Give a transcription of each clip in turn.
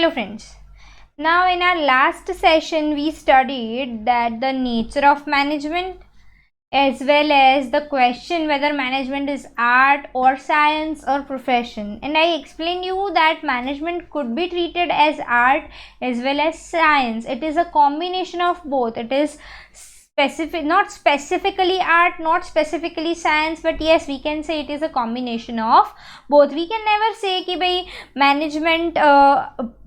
Hello friends. Now in our last session we studied that the nature of management as well as the question whether management is art or science or profession, and I explained you that management could be treated as art as well as science. It is a combination of both. It is specific, not specifically art, not specifically science, but yes, we can say it is a combination of both. We can never say कि भाई management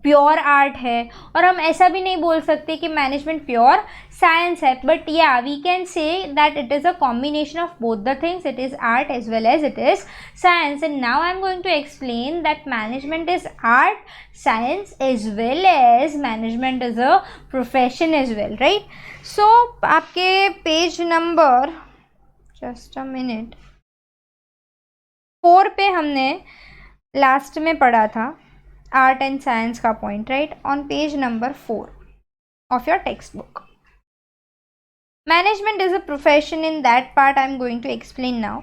pure art है, और हम ऐसा भी नहीं बोल सकते कि मैनेजमेंट प्योर साइंस है, बट या we can say that it is a combination of both the things. It is art as well as it is science. And now I'm going to explain that management is art, science, as well as management is a profession as well, right? So आपके page number just a minute 4 पे हमने last में पढ़ा था art and science का point, right? On page number 4 of your text book. Management is a profession. In that part I am going to explain now.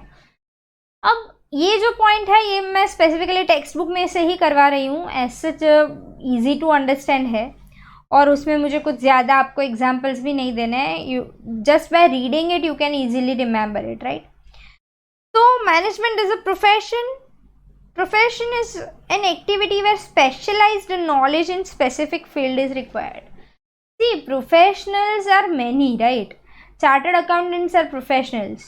अब ये जो point है ये मैं स्पेसिफिकली टेक्स्ट बुक में से ही करवा रही हूँ. As such easy to understand है, और उसमें मुझे कुछ ज़्यादा आपको एग्जाम्पल्स भी नहीं देने हैं. You just by reading it you can easily remember it, right? So management is a profession. Profession is an activity where specialized knowledge in specific field is required. See, professionals are many, right? Chartered accountants are professionals.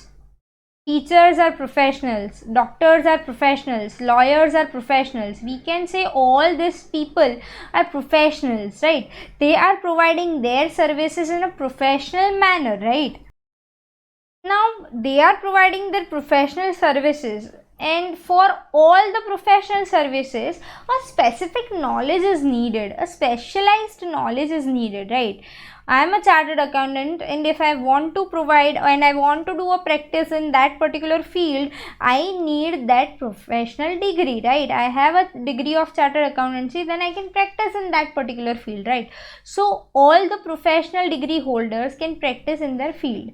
Teachers are professionals. Doctors are professionals. Lawyers are professionals. We can say all these people are professionals, right? They are providing their services in a professional manner, right? Now they are providing their professional services, and for all the professional services a specific knowledge is needed, a specialized knowledge is needed, right? I am a chartered accountant, and if I want to provide and I want to do a practice in that particular field, I need that professional degree, right? I have a degree of chartered accountancy, then I can practice in that particular field, right? So all the professional degree holders can practice in their field.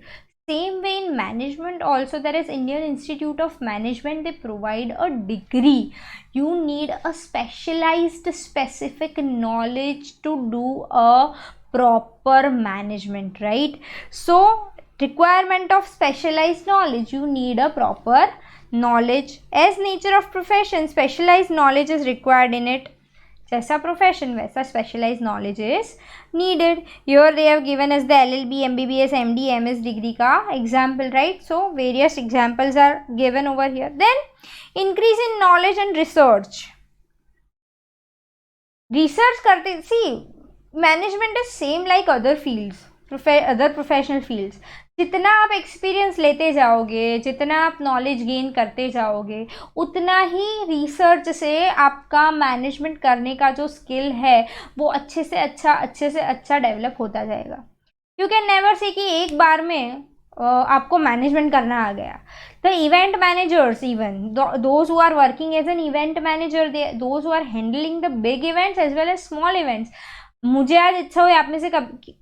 Same way in management also, there is Indian Institute of Management. They provide a degree. You need a specialized specific knowledge to do a proper management, right? So requirement of specialized knowledge, you need a proper knowledge. As nature of profession, specialized knowledge is required in it. जैसा profession वैसा specialise knowledge is needed. Your they have given as the LLB, MBBS, MD, MS degree का example, right? So various examples are given over here. Then increase in knowledge and research. Research करते, see management is same like other fields, other professional fields. जितना आप experience लेते जाओगे, जितना आप knowledge gain करते जाओगे, उतना ही रिसर्च से आपका मैनेजमेंट करने का जो स्किल है वो अच्छे से अच्छा डेवलप होता जाएगा. यू कैन नेवर से कि एक बार में आपको मैनेजमेंट करना आ गया. The event managers, even those who are working as an event manager, those who are handling the big events as well as small events. मुझे आज इच्छा हुई, आप में से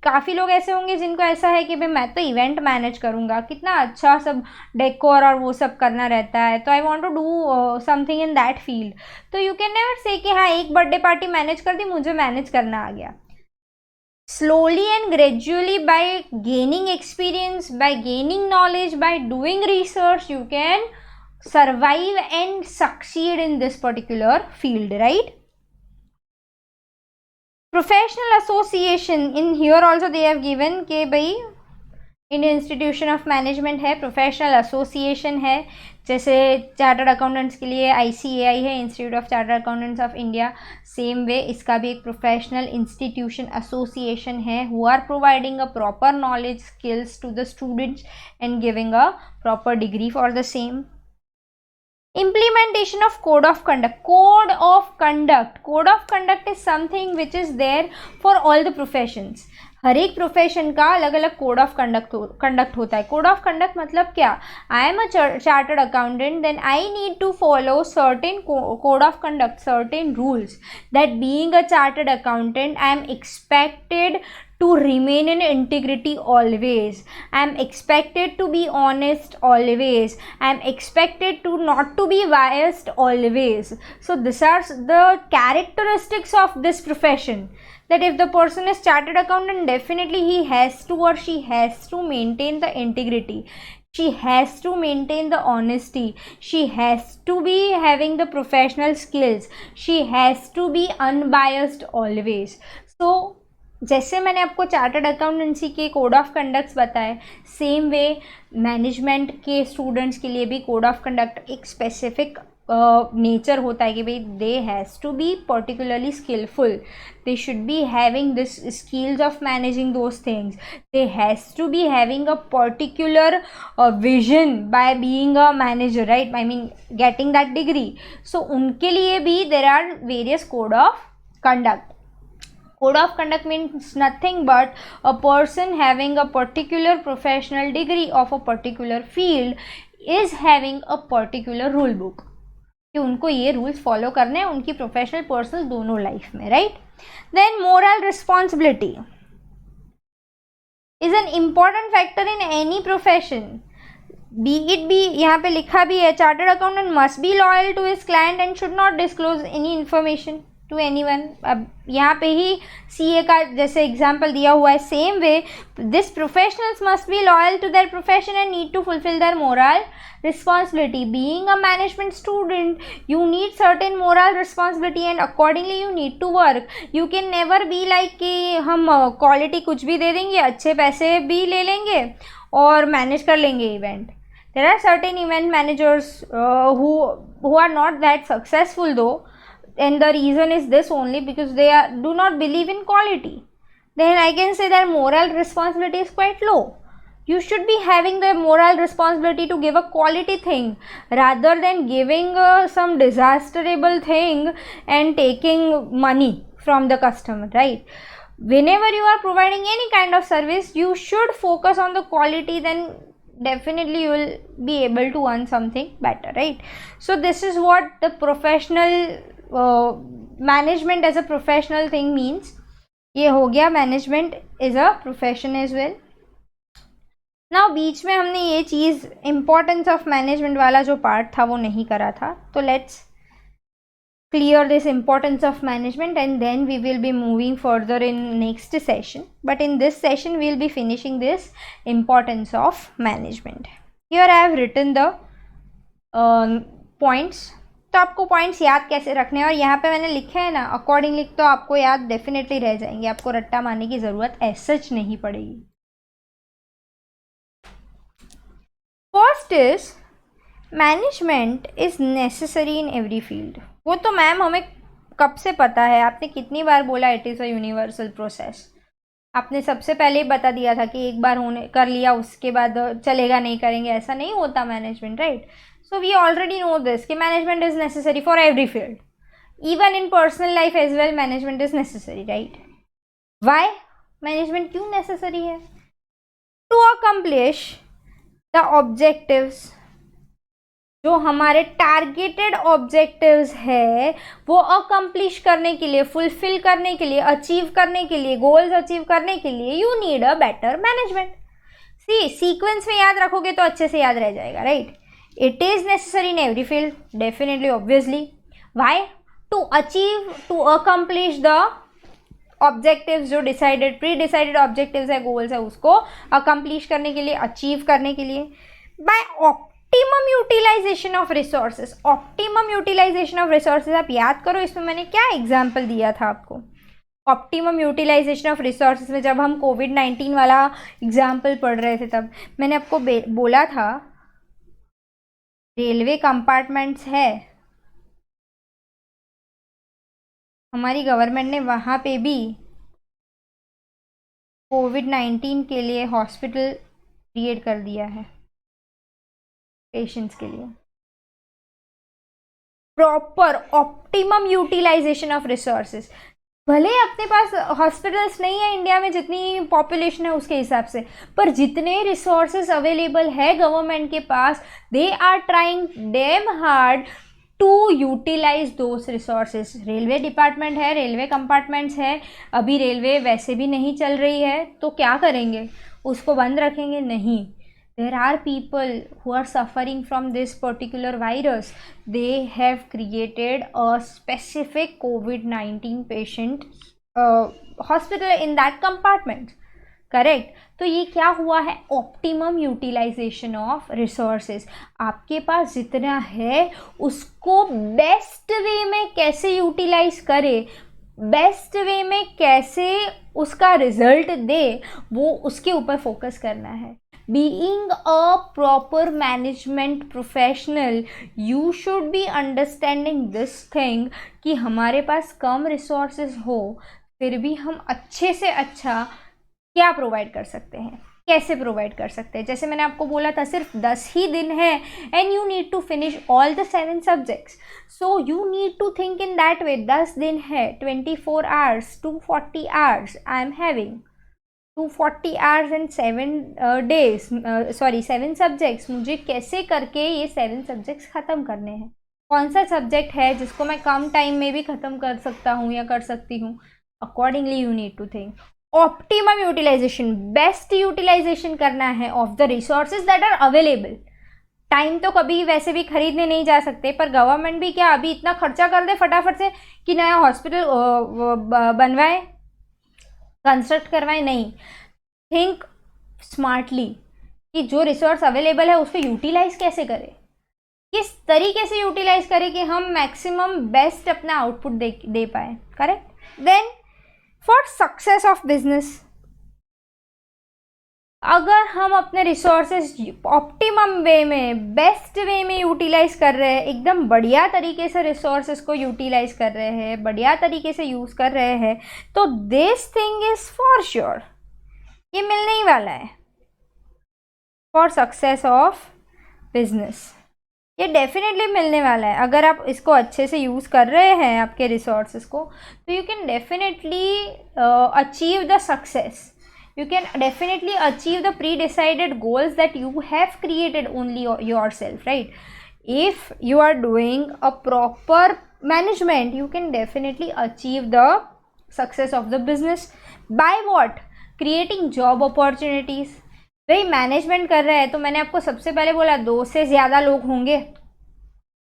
काफ़ी लोग ऐसे होंगे जिनको ऐसा है कि भाई मैं तो इवेंट मैनेज करूँगा, कितना अच्छा सब डेकोर और वो सब करना रहता है, तो I want to do something in that field. तो यू कैन नेवर से कि हाँ एक बर्थडे पार्टी मैनेज कर दी, मुझे मैनेज करना आ गया. Slowly and gradually, by gaining experience, by gaining knowledge, by doing research, you can survive and succeed in this particular field, right? Professional association, in here also they have given कि भाई Indian institution of management है, professional association है. जैसे chartered accountants के लिए ICAI है, institute of chartered accountants of India. Same way इसका भी एक प्रोफेशनल इंस्टीट्यूशन एसोसिएशन है, who are providing a proper knowledge skills to the students and giving a proper degree for the same. Implementation of code of conduct. Code of conduct is something which is there for all the professions. हर एक profession का अलग अलग code of conduct होता है. Code of conduct मतलब क्या? I am a chartered accountant, then I need to follow certain code of conduct, certain rules, that being a chartered accountant I am expected to remain in integrity always. I am expected to be honest always. I am expected to not to be biased always. So these are the characteristics of this profession, that if the person is chartered accountant, definitely he has to or she has to maintain the integrity. She has to maintain the honesty. She has to be having the professional skills. She has to be unbiased always. So जैसे मैंने आपको chartered accountancy के code of conducts बताए, same way management के students के लिए भी code of conduct एक स्पेसिफिक नेचर होता है कि भाई they has to be particularly skilful, they should be having this skills of managing those things, they has to be having a particular vision by being a manager, right, I mean getting that degree. So उनके लिए भी there are various code of conduct. Code of conduct means nothing but a person having a particular professional degree of a particular field is having a particular rule book कि उनको ये rules follow करने हैं उनकी professional personal दोनों life में, right. Then moral responsibility is an important factor in any profession. B यहाँ पे लिखा भी है, chartered accountant must be loyal to his client and should not disclose any information to anyone. अब यहाँ पे ही सीए का जैसे एग्जाम्पल दिया हुआ है, same way this professionals must be loyal to their profession and need to fulfil their moral responsibility. Being a management student, you need certain moral responsibility and accordingly you need to work. You can never be like कि हम quality कुछ भी दे देंगे, अच्छे पैसे भी ले लेंगे और मैनेज कर लेंगे event. There are certain event managers who are not that successful though, and the reason is this only because they do not believe in quality. Then I can say their moral responsibility is quite low. You should be having the moral responsibility to give a quality thing rather than giving some disasterable thing and taking money from the customer, right? Whenever you are providing any kind of service, you should focus on the quality, then definitely you will be able to earn something better, right? So this is what the professional management as a professional thing means. ये हो गया management is a profession as well. Now बीच में हमने ये चीज़ importance of management वाला जो part था वो नहीं करा था, तो let's clear this importance of management and then we will be moving further in next session. But in this session we will be finishing this importance of management. Here I have written the points. तो आपको points याद कैसे रखने हैं, और यहाँ पे मैंने लिखे हैं ना अकॉर्डिंगली, तो आपको याद डेफिनेटली रह जाएंगे, आपको रट्टा मारने की ज़रूरत एज सच नहीं पड़ेगी. First is management is necessary in every field. वो तो मैम हमें कब से पता है, आपने कितनी बार बोला it is a universal process. आपने सबसे पहले ही बता दिया था कि एक बार होने कर लिया उसके बाद चलेगा नहीं करेंगे, ऐसा नहीं होता management, right. So we already know this कि management is necessary for every field, even in personal life as well management is necessary, right. Why management क्यों नेसेसरी है? टू अकम्प्लिश द ऑब्जेक्टिव्स, जो हमारे टारगेटेड ऑब्जेक्टिव्स है वो accomplish करने के लिए, फुलफिल करने के लिए, अचीव करने के लिए, गोल्स अचीव करने के लिए you need a better management. Sequence में याद रखोगे तो अच्छे से याद रह जाएगा, right. It is necessary in every field, definitely, obviously. Why? To achieve, to accomplish the objectives, जो डिसाइडेड प्री डिसाइडेड ऑब्जेक्टिव्स है, गोल्स है, उसको अकम्प्लिश करने के लिए, अचीव करने के लिए. By optimum utilisation of resources. Optimum utilisation of resources आप याद करो, इसमें मैंने क्या एग्जाम्पल दिया था आपको. ऑप्टिमम यूटिलाइजेशन ऑफ रिसोर्सेज में जब हम कोविड-19 वाला एग्जाम्पल पढ़ रहे थे तब मैंने आपको बोला था रेलवे कंपार्टमेंट्स है, हमारी गवर्नमेंट ने वहाँ पे भी कोविड-19 के लिए हॉस्पिटल क्रिएट कर दिया है पेशेंट्स के लिए. Proper optimum utilisation of resources. भले अपने पास हॉस्पिटल्स नहीं है इंडिया में जितनी पॉपुलेशन है उसके हिसाब से, पर जितने रिसोर्सेज अवेलेबल है गवर्नमेंट के पास, they are trying damn hard to utilise those resources. Railway department है, रेलवे कंपार्टमेंट्स है, अभी रेलवे वैसे भी नहीं चल रही है, तो क्या करेंगे, उसको बंद रखेंगे? नहीं। There are people who are suffering from this particular virus. They have created a specific COVID-19 patient hospital in that compartment. Correct. तो ये क्या हुआ है, ऑप्टिमम यूटिलाइजेशन ऑफ रिसोर्सेज। आपके पास जितना है उसको बेस्ट वे में कैसे यूटिलाइज करे, बेस्ट वे में कैसे उसका रिजल्ट दे, वो उसके ऊपर फोकस करना है। Being a proper management professional, you should be understanding this thing कि हमारे पास कम resources हो फिर भी हम अच्छे से अच्छा क्या प्रोवाइड कर सकते हैं, कैसे प्रोवाइड कर सकते हैं। जैसे मैंने आपको बोला था सिर्फ 10 ही दिन है and you need to finish all the 7 subjects, so you need to think in that way. 10 दिन है, 24 hours, 240 hours I am having, 240 hours and 7 days, sorry 7 subjects. मुझे कैसे करके ये 7 सब्जेक्ट्स ख़त्म करने हैं, कौन सा सब्जेक्ट है जिसको मैं कम टाइम में भी ख़त्म कर सकता हूँ या कर सकती हूँ। Accordingly you need to think. Optimum utilisation, best utilisation करना है of the resources that are available. Time तो कभी वैसे भी खरीदने नहीं जा सकते, पर गवर्नमेंट भी क्या अभी इतना खर्चा कर दे फटाफट से कि नया हॉस्पिटल बनवाए, कंस्ट्रक्ट करवाए? नहीं। थिंक स्मार्टली कि जो रिसोर्स अवेलेबल है उसको यूटिलाइज कैसे करें, किस तरीके से यूटिलाइज करें कि हम मैक्सिमम बेस्ट अपना आउटपुट दे पाए। Correct. Then for success of business, अगर हम अपने रिसोर्सेज ऑप्टिमम वे में, बेस्ट वे में यूटिलाइज कर रहे हैं, एकदम बढ़िया तरीके से रिसोर्सेज को यूटिलाइज कर रहे हैं, बढ़िया तरीके से यूज़ कर रहे हैं, तो this thing is for sure, ये मिलने ही वाला है फॉर सक्सेस ऑफ बिजनेस। ये डेफिनेटली मिलने वाला है अगर आप इसको अच्छे से यूज़ कर रहे हैं आपके रिसोर्सेज को, तो you can definitely achieve the success. You can definitely achieve the pre-decided goals that you have created only yourself, right? If you are doing a proper management, you can definitely achieve the success of the business. By what? Creating job opportunities. भाई management कर रहे हैं तो मैंने आपको सबसे पहले बोला 2 से ज़्यादा लोग होंगे,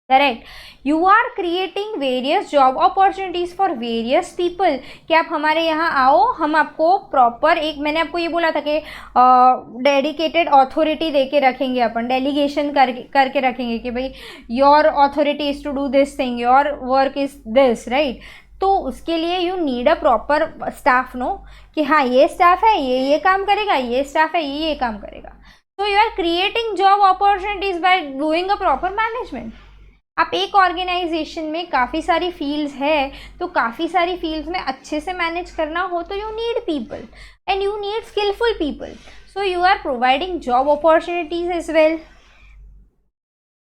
correct. You are creating various job opportunities for various people कि आप हमारे यहाँ आओ, हम आपको प्रॉपर एक, मैंने आपको ये बोला था कि डेडिकेटेड अथॉरिटी दे के रखेंगे, अपन डेलीगेशन करके रखेंगे कि भाई your authority is to do this thing, your work is this, right. तो उसके लिए you need a proper staff, no कि हाँ ये स्टाफ है, ये काम करेगा, ये स्टाफ है, ये काम करेगा। So you are creating job opportunities by doing a proper management. आप एक ऑर्गेनाइजेशन में काफ़ी सारी फील्ड्स है, तो काफ़ी सारी फील्ड्स में अच्छे से मैनेज करना हो तो you need people and you need skilful people, so you are providing job opportunities as well.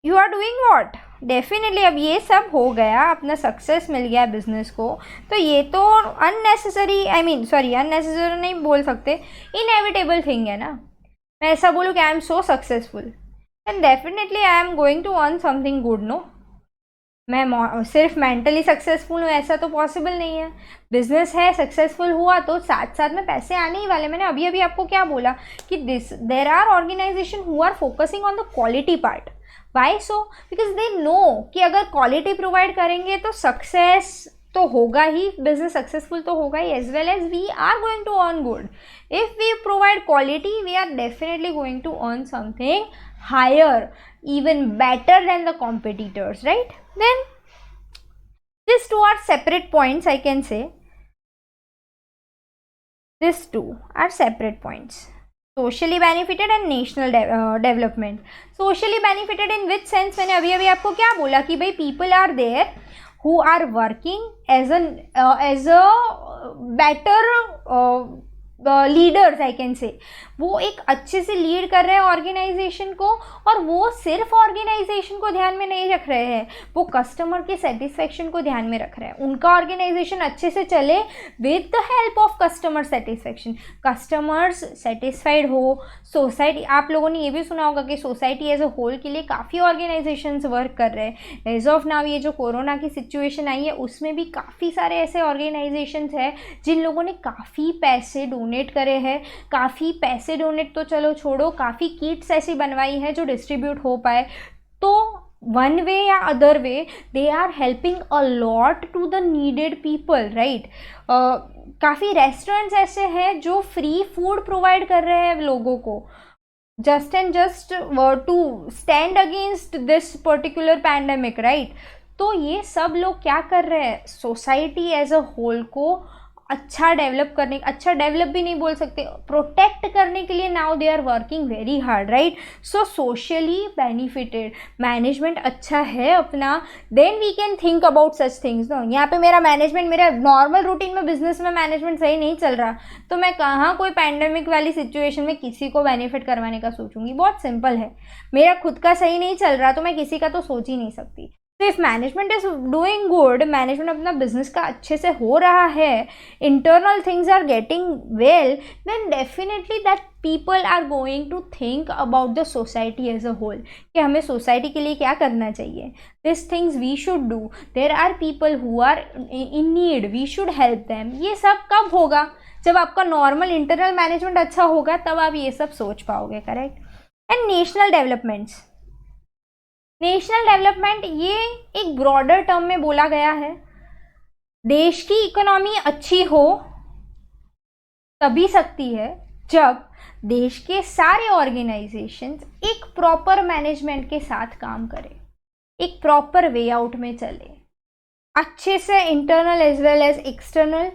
You are doing what, definitely अब ये सब हो गया, अपना सक्सेस मिल गया बिजनेस को, तो ये तो अननेसेसरी, अननेसेसरी नहीं बोल सकते, इनएविटेबल थिंग है ना। मैं ऐसा बोलूँ कि I am so successful and definitely I am going to earn something good, no? मैं सिर्फ मेंटली सक्सेसफुल हूँ ऐसा तो पॉसिबल नहीं है। बिजनेस है, सक्सेसफुल हुआ तो साथ साथ में पैसे आने ही वाले। मैंने अभी आपको क्या बोला कि there are organisations who are focusing on the quality part. Why so? Because they know कि अगर क्वालिटी प्रोवाइड करेंगे तो सक्सेस तो होगा ही, बिजनेस सक्सेसफुल तो होगा ही, as well as we are going to earn good. If we provide quality, we are definitely going to earn something higher, even better than the competitors, right? Then these two are separate points, I can say. These two are separate points. Socially benefited and national development. Socially benefited in which sense? मैंने अभी आपको क्या बोला कि भाई people are there who are working as a better leaders I can say, वो एक अच्छे से लीड कर रहे हैं ऑर्गेनाइजेशन को, और वो सिर्फ ऑर्गेनाइजेशन को ध्यान में नहीं रख रहे हैं, वो कस्टमर के सेटिस्फेक्शन को ध्यान में रख रहे हैं। उनका ऑर्गेनाइजेशन अच्छे से चले with the help of customer satisfaction, customers satisfied हो, सोसाइटी, आप लोगों ने ये भी सुना होगा कि सोसाइटी एज अ होल के लिए काफ़ी ऑर्गेनाइजेशंस वर्क कर रहे हैं। एज ऑफ नाउ ये जो कोरोना की सिचुएशन आई है उसमें भी काफ़ी सारे ऐसे ऑर्गेनाइजेशंस हैं जिन लोगों ने काफ़ी पैसे डोनेट करे हैं, काफ़ी पैसे डोनेट तो चलो छोड़ो, काफ़ी किट्स ऐसी बनवाई है जो डिस्ट्रीब्यूट हो पाए। तो वन वे या other way they are helping a lot to the needed people, right. काफ़ी रेस्टोरेंट्स ऐसे हैं जो फ्री फूड प्रोवाइड कर रहे हैं लोगों को, just and just to stand against this particular pandemic, right. तो ये सब लोग क्या कर रहे हैं, सोसाइटी एज अ होल को अच्छा डेवलप करने, अच्छा डेवलप भी नहीं बोल सकते, प्रोटेक्ट करने के लिए now they are working very hard, right. So socially benefited management अच्छा है अपना, then we can think about such things. No, यहाँ पे मेरा मैनेजमेंट, मेरा नॉर्मल रूटीन में बिजनेस में मैनेजमेंट सही नहीं चल रहा, तो मैं कहाँ कोई पैंडेमिक वाली सिचुएशन में किसी को बेनिफिट करवाने का सोचूंगी। बहुत सिंपल है, मेरा खुद का सही नहीं चल रहा तो मैं किसी का तो सोच ही नहीं सकती। तो if management is doing good, management अपना बिजनेस का अच्छे से हो रहा है, internal things are getting well, then definitely that people are going to think about the society as a whole, कि हमें सोसाइटी के लिए क्या करना चाहिए, this things we should do, there are people who are in need, we should help them. ये सब कब होगा, जब आपका नॉर्मल इंटरनल मैनेजमेंट अच्छा होगा, तब आप ये सब सोच पाओगे, correct. And national developments, national development ये एक ब्रॉडर टर्म में बोला गया है। देश की इकोनॉमी अच्छी हो तभी सकती है जब देश के सारे ऑर्गेनाइजेशंस एक प्रॉपर मैनेजमेंट के साथ काम करें, एक प्रॉपर वे आउट में चले, अच्छे से internal as well as external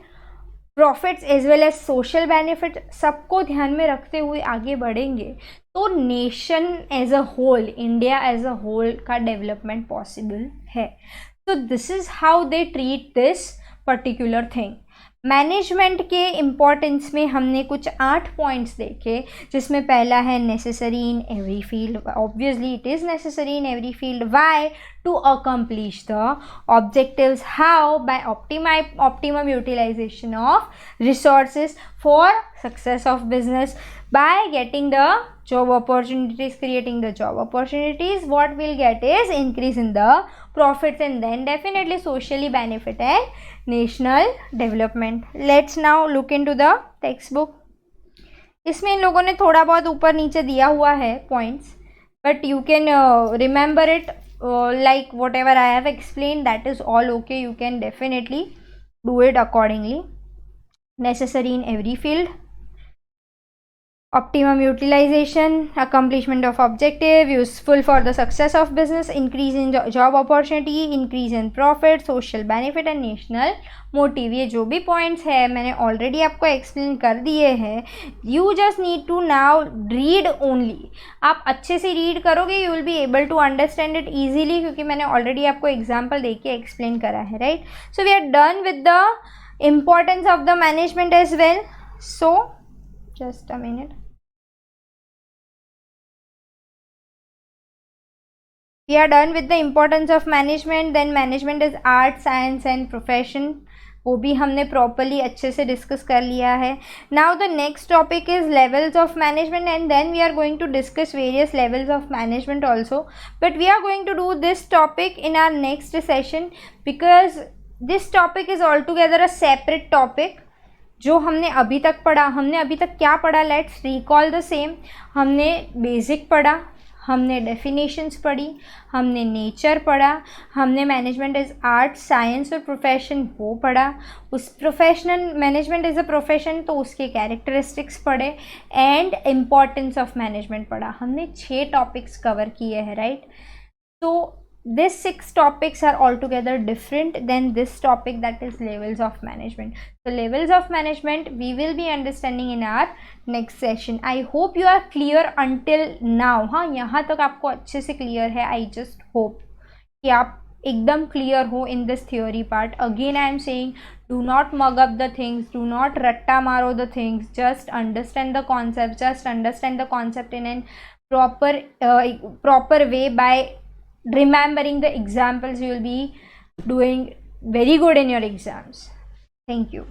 profits as well as social benefit सबको ध्यान में रखते हुए आगे बढ़ेंगे, तो nation as a whole, India as a whole का डेवलपमेंट पॉसिबल है। तो this is how they treat this particular thing. Management के इम्पॉर्टेंस में हमने कुछ 8 पॉइंट्स देखे, जिसमें पहला है necessary in every field, obviously it is necessary in every field, why, to accomplish the objectives, how, by optimum utilisation of resources for success of business, by getting the job opportunities, creating the job opportunities, what we'll get is increase in the profits, and then definitely socially benefit and national development. Let's now look into the textbook. इसमें इन लोगों ने थोड़ा बहुत ऊपर नीचे दिया हुआ है points, but you can remember it like whatever I have explained, that is all okay. You can definitely do it accordingly. Necessary in every field, optimum utilization, accomplishment of objective, useful for the success of business, increase in job opportunity, increase in profit, social benefit and national motive. ये जो भी points है मैंने already आपको explain कर दिए हैं। You just need to now read only. आप अच्छे से रीड करोगे, you will be able to understand it easily, क्योंकि मैंने ऑलरेडी आपको एग्जाम्पल दे के एक्सप्लेन करा है, right. So we are done with the importance of the management as well. So just a minute. We are done with the importance of management. Then management is art, science and profession. वो भी हमने properly अच्छे से discuss कर लिया है. Now the next topic is levels of management, and then we are going to discuss various levels of management also, but we are going to do this topic in our next session, because this topic is all together a separate topic. जो हमने अभी तक पढ़ा, हमने अभी तक क्या पढ़ा, लेट्स रिकॉल द सेम. हमने बेसिक पढ़ा, हमने डेफिनेशंस पढ़ी, हमने नेचर पढ़ा, हमने मैनेजमेंट इज़ आर्ट, साइंस और प्रोफेशन वो पढ़ा. उस professional management is a profession, तो उसके कैरेक्टरिस्टिक्स पढ़े एंड इम्पॉर्टेंस ऑफ मैनेजमेंट पढ़ा. हमने 6 टॉपिक्स कवर किए हैं, राइट. तो these 6 topics are altogether different than this topic, that is levels of management. So levels of management we will be understanding in our next session. I hope you are clear until now. हाँ, यहाँ तक आपको अच्छे से clear है. I just hope कि आप एकदम क्लियर हो in this theory part. Again I am saying, do not mug up the things, do not ratta maro the things, just understand the concept, just understand the concept in a proper way. By remembering the examples, you will be doing very good in your exams. Thank you.